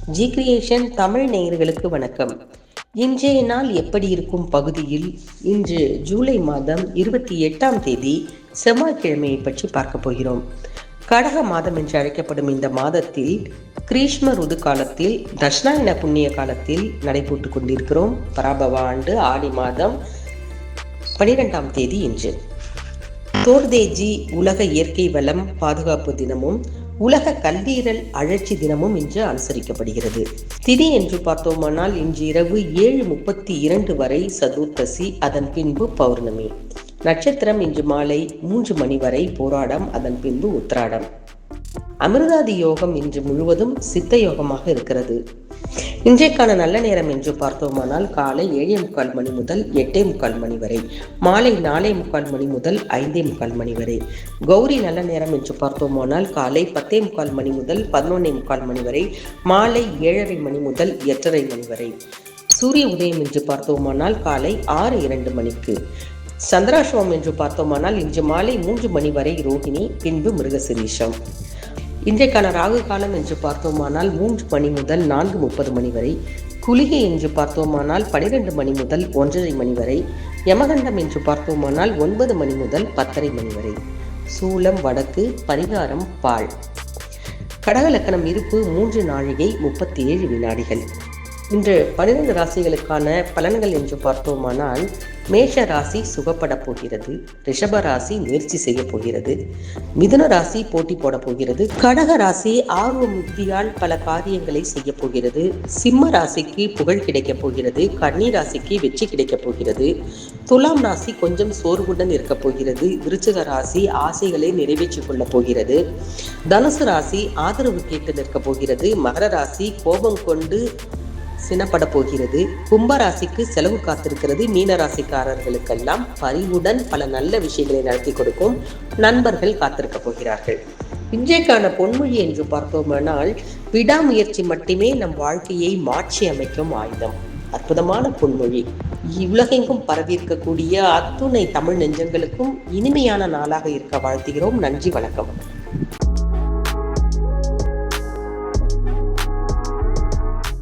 G creation Tamil நேயர்களுக்கு வணக்கம். இன்றைய நாள் எப்படி இருக்கும் பகுதியில் இன்று ஜூலை மாதம் 28ஆம் தேதி செவ்வாய்க்கிழமையை பற்றி பார்க்க போகிறோம். கடக மாதம் என்று அழைக்கப்படும் இந்த மாதத்தில் கிரீஷ்ம ருது காலத்தில் தட்சிணாயன புண்ணிய காலத்தில் நடைபெற்றுக் கொண்டிருக்கிறோம். பராபவ ஆண்டு ஆடி மாதம் 12ஆம் தேதி இன்று. தோர்தேஜி உலக இயற்கை வளம் பாதுகாப்பு தினமும் உலக கல்லீரல் அழற்சி தினமும் இன்று அனுசரிக்கப்படுகிறது. திதி என்று பார்த்தோமானால் இன்று இரவு 7:32 வரை சதுர்த்தசி, அதன் பின்பு பௌர்ணமி. நட்சத்திரம் இன்று மாலை 3 மணி வரை போராடம், அதன் பின்பு உத்திராடம். அமிர்தாதி யோகம் இன்று முழுவதும் சித்த யோகமாக இருக்கிறது. இன்றைக்கான நல்ல நேரம் என்று பார்த்தோமானால் காலை 7:45 மணி முதல் 8:45 மணி வரை, மாலை 4:45 மணி முதல் 5:45 மணி வரை. கௌரி நல்ல நேரம் என்று பார்த்தோமானால் காலை 10:45 மணி முதல் 11:45 மணி வரை, மாலை 7:30 மணி முதல் 8:30 மணி வரை. சூரிய உதயம் என்று பார்த்தோமானால் காலை 6:02 மணிக்கு. சந்திராஷ்டமம் என்று பார்த்தோமானால் இன்று மாலை 3 மணி வரை ரோகிணி, பின்பு மிருகசிரீஷம். இன்றைக்கான ராகு காலம் என்று பார்த்தோமானால் 3 மணி முதல் 4:30 மணி வரை. குளிகை என்று பார்த்தோமானால் 12 மணி முதல் 1:30 மணி வரை. யமகண்டம் என்று பார்த்தோமானால் 9 மணி முதல் 10:30 மணி வரை. சூலம் வடக்கு, பரிகாரம் பால். கடக லக்கணம் இருப்பு 3 நாழிகை 37 வினாடிகள். இன்று 12 ராசிகளுக்கான பலன்கள் என்று பார்த்தோமானால் மேஷ ராசி சுகப்பட போகிறது, ரிஷப ராசி முயற்சி செய்ய போகிறது, மிதுன ராசி போட்டி போட போகிறது, கடக ராசி ஆர்வ முக்தியால் பல காரியங்களை செய்ய போகிறது, சிம்ம ராசிக்கு புகழ் கிடைக்க போகிறது, கன்னி ராசிக்கு வெற்றி கிடைக்க போகிறது, துலாம் ராசி கொஞ்சம் சோர்வுடன் இருக்க போகிறது, விருச்சிக ராசி ஆசைகளை நிறைவேற்றிக் கொள்ள போகிறது, தனுசு ராசி ஆதரவு கேட்டு நிற்க போகிறது, மகர ராசி கோபம் கொண்டு சினப்பட போகிறது, கும்பராசிக்கு செலவு காத்திருக்கிறது, மீன ராசிக்காரர்களுக்கெல்லாம் பரிவுடன் பல நல்ல விஷயங்களை நடத்தி கொடுக்கும் நண்பர்கள் காத்திருக்க போகிறார்கள். இன்றைக்கான பொன்மொழி என்று பார்த்தோமானால் விடாமுயற்சி மட்டுமே நம் வாழ்க்கையை மாற்றி அமைக்கும் ஆயுதம். அற்புதமான பொன்மொழி. உலகெங்கும் பரவியிருக்கக்கூடிய அத்துணை தமிழ் நெஞ்சங்களுக்கும் இனிமையான நாளாக இருக்க வாழ்த்துகிறோம். நன்றி, வணக்கம்.